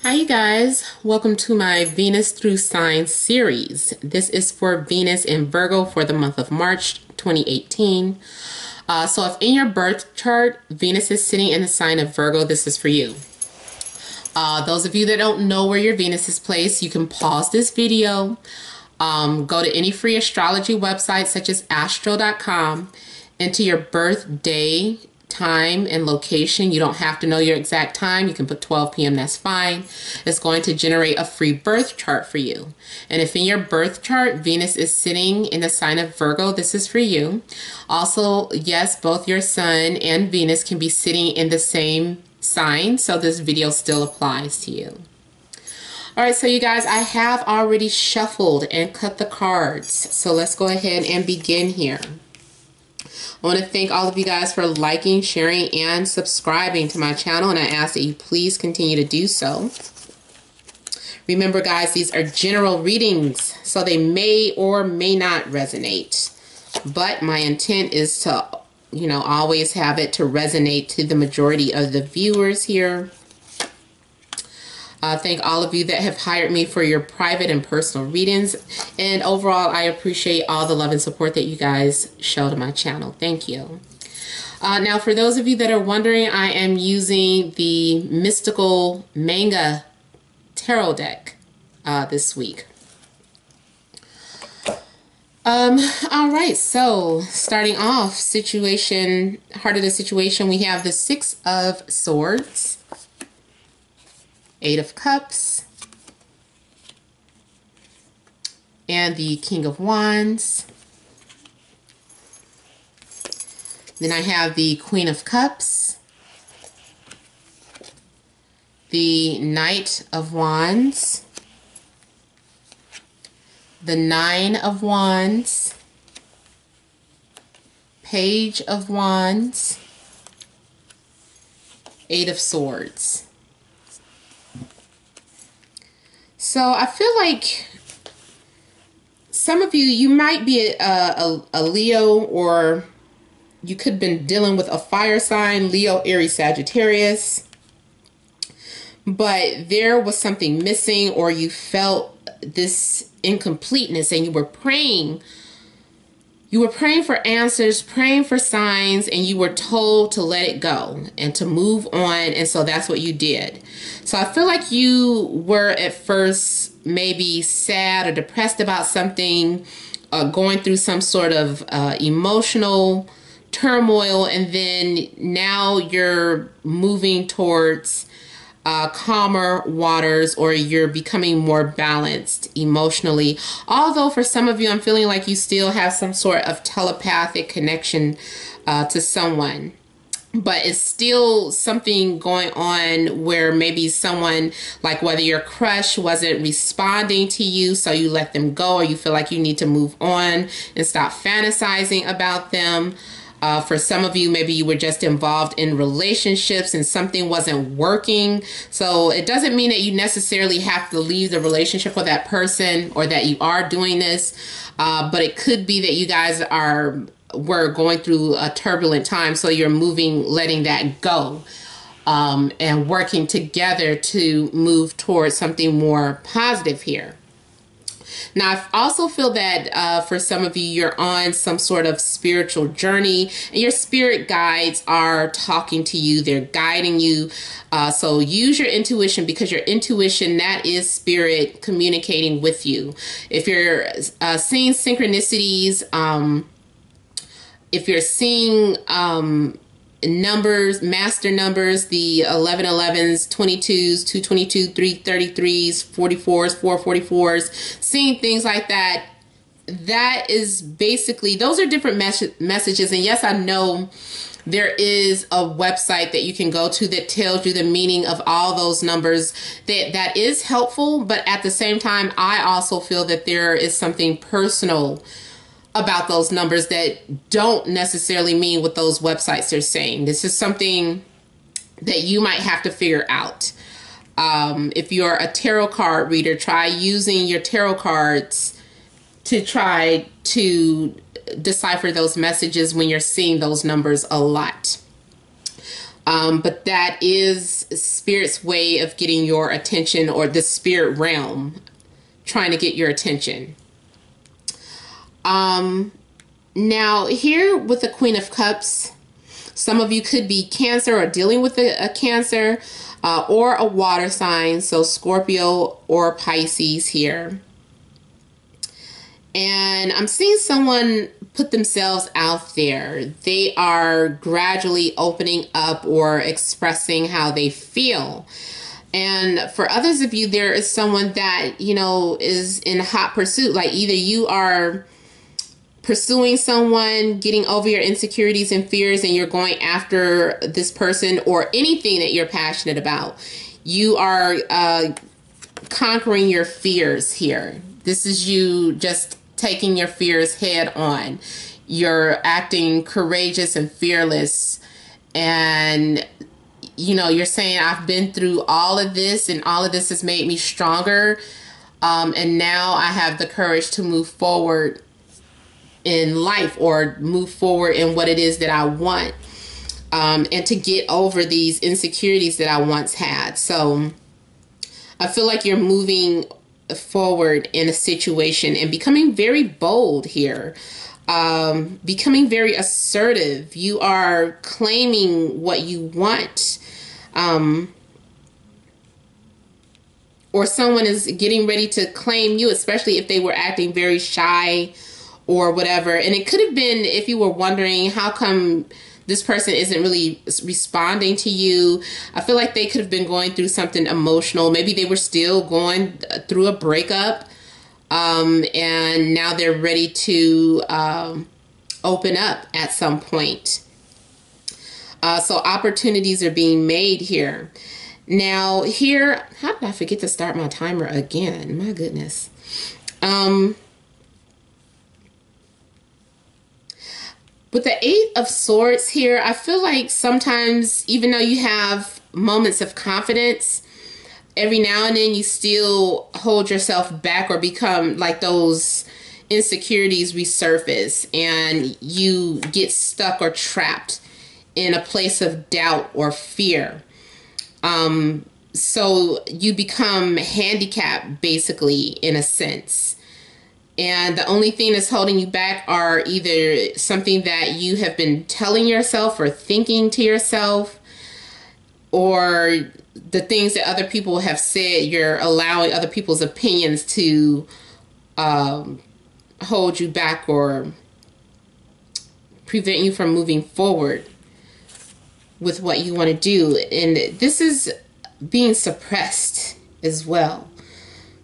Hi you guys, welcome to my Venus through Signs series. This is for Venus in Virgo for the month of March 2018. So if in your birth chart, Venus is sitting in the sign of Virgo, this is for you. Those of you that don't know where your Venus is placed, you can pause this video, go to any free astrology website such as astro.com, enter your birthday, time and location. You don't have to know your exact time. You can put 12 p.m. That's fine. It's going to generate a free birth chart for you. And if in your birth chart, Venus is sitting in the sign of Virgo, this is for you. Also, yes, both your sun and Venus can be sitting in the same sign. So this video still applies to you. All right, so you guys, I have already shuffled and cut the cards. So let's go ahead and begin here. I want to thank all of you guys for liking, sharing, and subscribing to my channel, and I ask that you please continue to do so. Remember, guys, these are general readings, so they may or may not resonate. But my intent is to, always have it to resonate to the majority of the viewers here. Thank all of you that have hired me for your private and personal readings. And overall, I appreciate all the love and support that you guys show to my channel. Thank you. Now, for those of you that are wondering, I am using the Mystical Manga Tarot deck this week. All right, so starting off, heart of the situation, we have the Six of Swords, Eight of Cups, and the King of Wands. Then I have the Queen of Cups, the Knight of Wands, the Nine of Wands, Page of Wands, Eight of Swords. So I feel like some of you might be a Leo, or you could have been dealing with a fire sign, Leo, Aries, Sagittarius. But there was something missing, or you felt this incompleteness, and you were praying. You were praying for answers, praying for signs, and you were told to let it go and to move on. And so that's what you did. So I feel like you were at first maybe sad or depressed about something, going through some sort of emotional turmoil. And then now you're moving towards calmer waters, or you're becoming more balanced emotionally. Although for some of you, I'm feeling like you still have some sort of telepathic connection to someone. But it's still something going on where maybe someone, like whether your crush wasn't responding to you, so you let them go, or you feel like you need to move on and stop fantasizing about them. For some of you, maybe you were just involved in relationships and something wasn't working. So it doesn't mean that you necessarily have to leave the relationship with that person, or that you are doing this. But it could be that you guys were going through a turbulent time. So you're letting that go, and working together to move towards something more positive here. Now, I also feel that for some of you, you're on some sort of spiritual journey, and your spirit guides are talking to you. They're guiding you. So use your intuition, because your intuition, that is spirit communicating with you. If you're seeing synchronicities, if you're seeing numbers, master numbers, the 1111s, 22s, 222, 333s, 44s, 444s, seeing things like that, that is basically, those are different messages. And yes, I know there is a website that you can go to that tells you the meaning of all those numbers. That is helpful, but at the same time, I also feel that there is something personal about those numbers that don't necessarily mean what those websites are saying. This is something that you might have to figure out. If you're a tarot card reader, try using your tarot cards to try to decipher those messages when you're seeing those numbers a lot. But that is Spirit's way of getting your attention, or the spirit realm trying to get your attention. Now here with the Queen of Cups, some of you could be Cancer or dealing with a Cancer or a water sign, so Scorpio or Pisces here. And I'm seeing someone put themselves out there. They are gradually opening up or expressing how they feel. And for others of you, there is someone that, you know, is in hot pursuit. Like either you are pursuing someone, getting over your insecurities and fears, and you're going after this person, or anything that you're passionate about. You are conquering your fears here. This is you just taking your fears head on. You're acting courageous and fearless, and you know, you're saying, I've been through all of this, and all of this has made me stronger, and now I have the courage to move forward in life, or move forward in what it is that I want, and to get over these insecurities that I once had. So I feel like you're moving forward in a situation and becoming very bold here, becoming very assertive. You are claiming what you want, or someone is getting ready to claim you, especially if they were acting very shy or whatever. And it could have been, if you were wondering how come this person isn't really responding to you, I feel like they could have been going through something emotional. Maybe they were still going through a breakup, and now they're ready to open up at some point. So opportunities are being made here. Now here, how did I forget to start my timer again? My goodness. With the Eight of Swords here, I feel like sometimes, even though you have moments of confidence, every now and then you still hold yourself back, or become like those insecurities resurface and you get stuck or trapped in a place of doubt or fear. So you become handicapped, basically, in a sense. And the only thing that's holding you back are either something that you have been telling yourself or thinking to yourself, or the things that other people have said. You're allowing other people's opinions to hold you back or prevent you from moving forward with what you want to do. And this is being suppressed as well.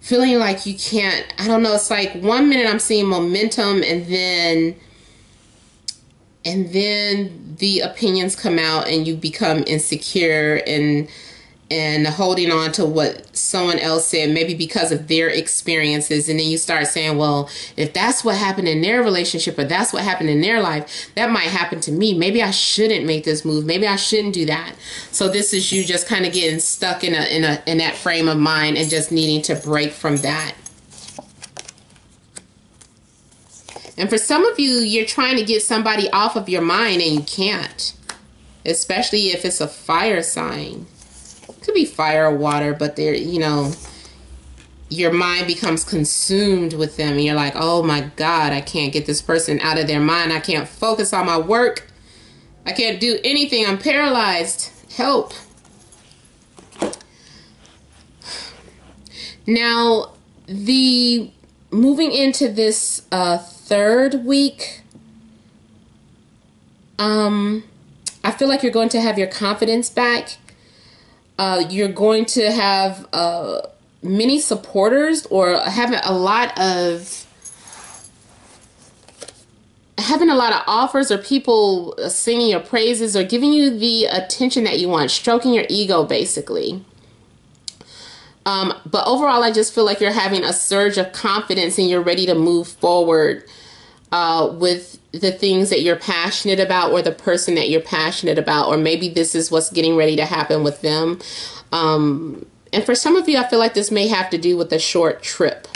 Feeling like you can't, I don't know, it's like 1 minute I'm seeing momentum, and then the opinions come out and you become insecure and holding on to what someone else said, maybe because of their experiences. And then you start saying, well, if that's what happened in their relationship, or that's what happened in their life, that might happen to me. Maybe I shouldn't make this move. Maybe I shouldn't do that. So this is you just kind of getting stuck in that frame of mind and just needing to break from that. And for some of you, you're trying to get somebody off of your mind and you can't, especially if it's a fire sign. Could be fire or water, but they're, you know, your mind becomes consumed with them, and you're like, oh my God, I can't get this person out of their mind. I can't focus on my work. I can't do anything. I'm paralyzed. Help. Now, moving into this third week, I feel like you're going to have your confidence back. You're going to have many supporters, or having a lot of offers, or people singing your praises, or giving you the attention that you want, stroking your ego, basically. But overall, I just feel like you're having a surge of confidence and you're ready to move forward with the things that you're passionate about, or the person that you're passionate about, or maybe this is what's getting ready to happen with them. And for some of you, I feel like this may have to do with a short trip.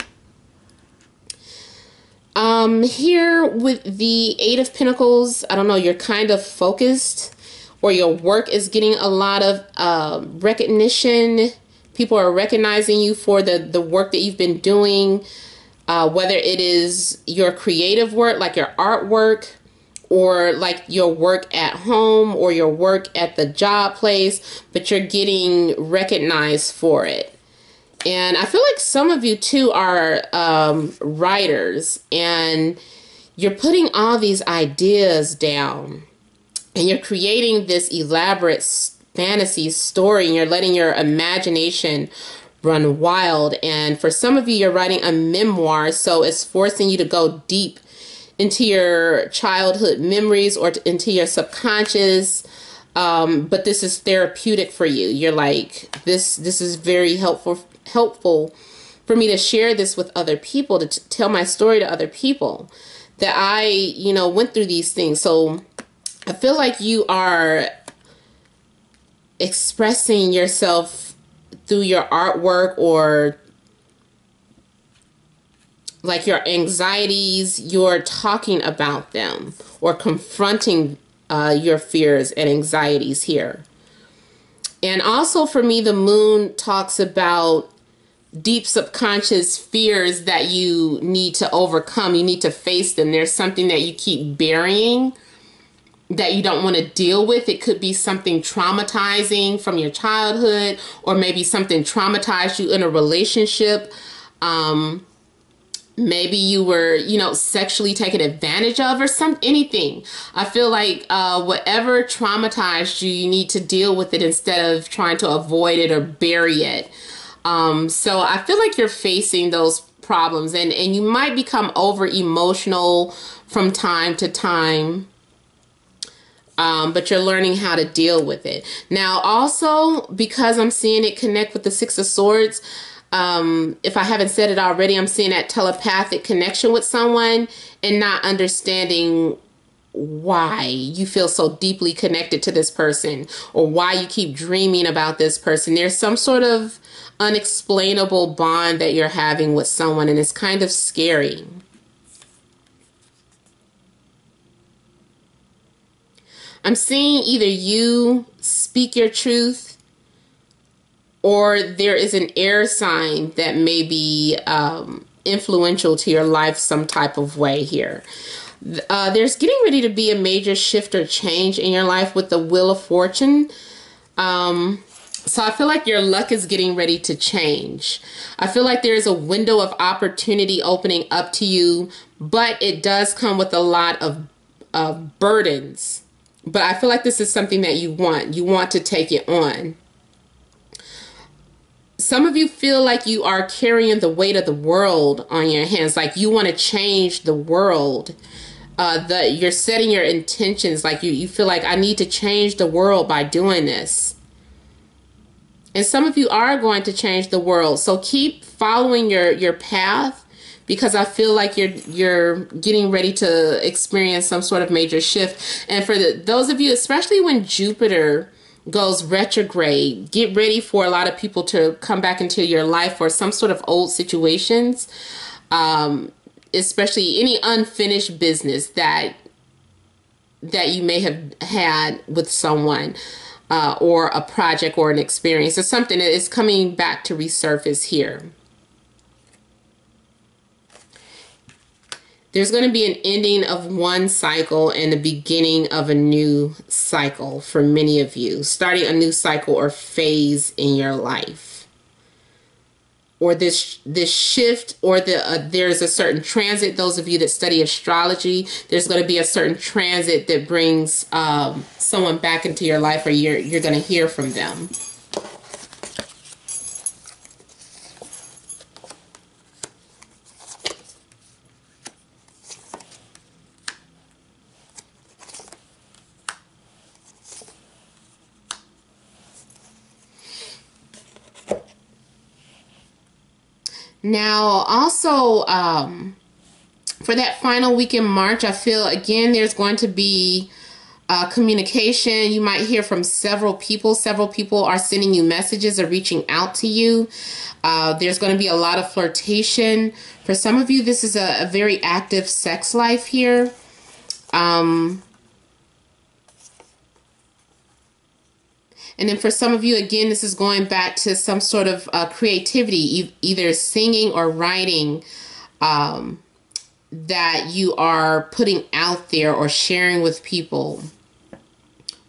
Here with the Eight of Pentacles, I don't know, you're kind of focused, or your work is getting a lot of recognition. People are recognizing you for the work that you've been doing, whether it is your creative work, like your artwork, or like your work at home or your work at the job place, but you're getting recognized for it. And I feel like some of you too are writers, and you're putting all these ideas down and you're creating this elaborate fantasy story, and you're letting your imagination run wild. And for some of you, you're writing a memoir, so it's forcing you to go deep into your childhood memories or into your subconscious. But this is therapeutic for you. You're like, this is very helpful for me to share this with other people, to tell my story to other people, that I, went through these things. So I feel like you are expressing yourself through your artwork, or like your anxieties, you're talking about them or confronting your fears and anxieties here. And also for me, the moon talks about deep subconscious fears that you need to overcome. You need to face them. There's something that you keep burying that you don't want to deal with. It could be something traumatizing from your childhood, or maybe something traumatized you in a relationship. Maybe you were, sexually taken advantage of, or anything. I feel like whatever traumatized you, you need to deal with it instead of trying to avoid it or bury it. So I feel like you're facing those problems, and you might become over emotional from time to time. But you're learning how to deal with it. Now, also, because I'm seeing it connect with the Six of Swords, if I haven't said it already, I'm seeing that telepathic connection with someone and not understanding why you feel so deeply connected to this person, or why you keep dreaming about this person. There's some sort of unexplainable bond that you're having with someone, and it's kind of scary. I'm seeing either you speak your truth, or there is an air sign that may be influential to your life some type of way here. There's getting ready to be a major shift or change in your life with the Wheel of Fortune. So I feel like your luck is getting ready to change. I feel like there's a window of opportunity opening up to you, but it does come with a lot of burdens. But I feel like this is something that you want. You want to take it on. Some of you feel like you are carrying the weight of the world on your hands. Like you want to change the world. You're setting your intentions. Like you feel like, I need to change the world by doing this. And some of you are going to change the world. So keep following your path, because I feel like you're getting ready to experience some sort of major shift. And for those of you, especially when Jupiter goes retrograde, get ready for a lot of people to come back into your life for some sort of old situations, especially any unfinished business that you may have had with someone, or a project or an experience, or something that is coming back to resurface here. There's going to be an ending of one cycle and the beginning of a new cycle for many of you. Starting a new cycle or phase in your life. Or this shift, or there's a certain transit. Those of you that study astrology, there's going to be a certain transit that brings someone back into your life, or you're going to hear from them. Now, also, for that final week in March, I feel, again, there's going to be communication. You might hear from several people. Several people are sending you messages or reaching out to you. There's going to be a lot of flirtation. For some of you, this is a very active sex life here. And then for some of you, again, this is going back to some sort of creativity, either singing or writing, that you are putting out there or sharing with people.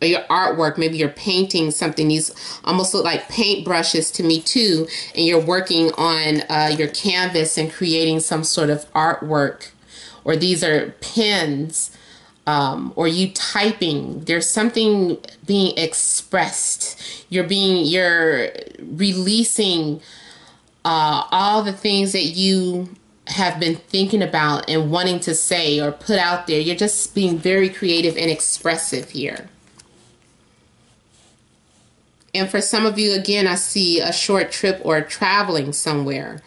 Or your artwork, maybe you're painting something. These almost look like paint brushes to me too. And you're working on your canvas and creating some sort of artwork. Or these are pens. Or you typing. There's something being expressed. You're releasing all the things that you have been thinking about and wanting to say or put out there. You're just being very creative and expressive here. And for some of you, again, I see a short trip or traveling somewhere.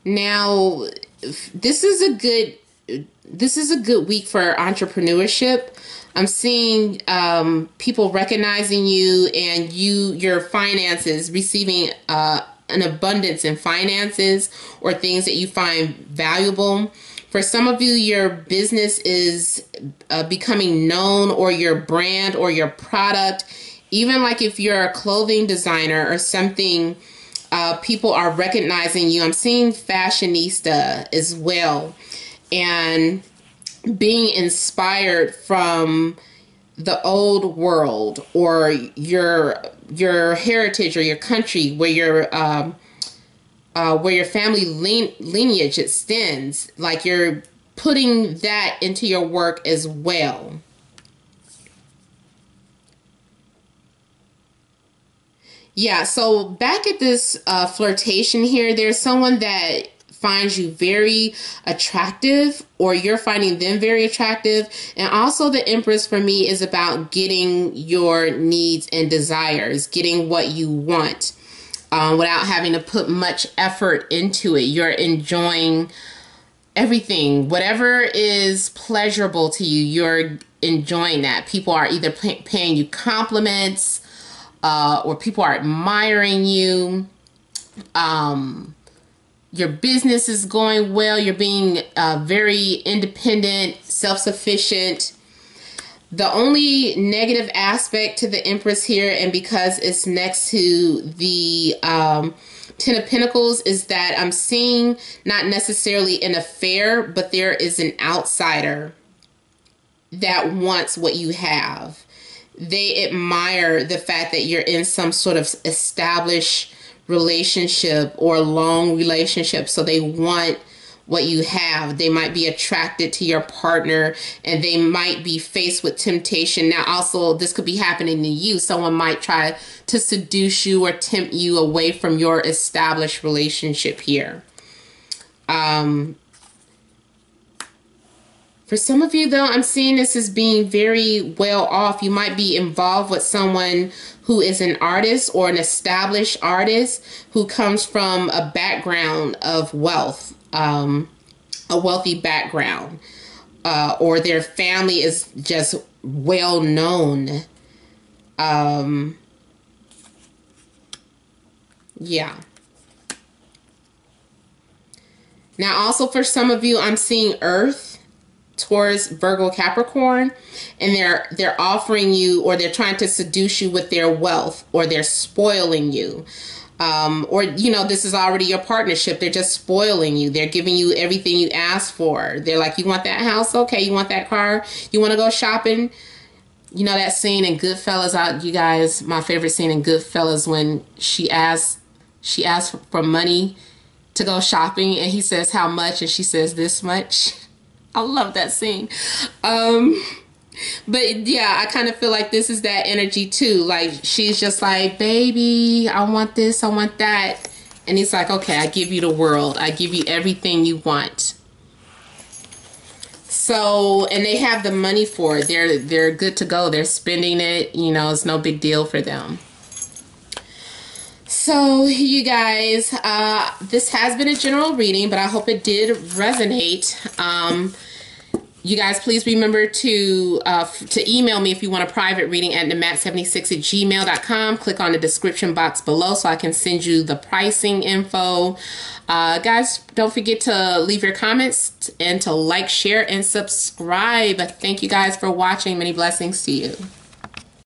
Now, this is a good week for entrepreneurship. I'm seeing people recognizing you and your finances, receiving an abundance in finances or things that you find valuable. For some of you, your business is becoming known, or your brand or your product. Even like if you're a clothing designer or something, people are recognizing you. I'm seeing fashionista as well, and being inspired from the old world or your heritage or your country where your family lineage extends. Like you're putting that into your work as well. Yeah, so back at this flirtation here, there's someone that finds you very attractive, or you're finding them very attractive. And also the Empress for me is about getting your needs and desires, getting what you want without having to put much effort into it. You're enjoying everything. Whatever is pleasurable to you, you're enjoying that. People are either paying you compliments, or people are admiring you. Your business is going well. You're being very independent, self-sufficient. The only negative aspect to the Empress here, and because it's next to the Ten of Pentacles, is that I'm seeing not necessarily an affair, but there is an outsider that wants what you have. They admire the fact that you're in some sort of established relationship or long relationship, so they want what you have. They might be attracted to your partner, and they might be faced with temptation. Now also, this could be happening to you. Someone might try to seduce you or tempt you away from your established relationship here. For some of you, though, I'm seeing this as being very well off. You might be involved with someone who is an artist or an established artist who comes from a background of wealth, a wealthy background, or their family is just well known. Yeah. Now, also for some of you, I'm seeing Earth towards Virgo, Capricorn, and they're offering you, or they're trying to seduce you with their wealth, or they're spoiling you. Or, you know, this is already your partnership. They're just spoiling you. They're giving you everything you ask for. They're like, you want that house? Okay. You want that car? You want to go shopping? You know that scene in Goodfellas, you guys, my favorite scene in Goodfellas, when she asks for money to go shopping, and he says, how much? And she says, this much. I love that scene. But yeah, I kind of feel like this is that energy too. Like she's just like, baby, I want this, I want that. And he's like, okay, I give you the world. I give you everything you want. So, and they have the money for it. They're good to go. They're spending it. You know, it's no big deal for them. So you guys, this has been a general reading, but I hope it did resonate. You guys, please remember to email me if you want a private reading at namat76@gmail.com. Click on the description box below so I can send you the pricing info. Guys, don't forget to leave your comments and to like, share, and subscribe. Thank you guys for watching. Many blessings to you.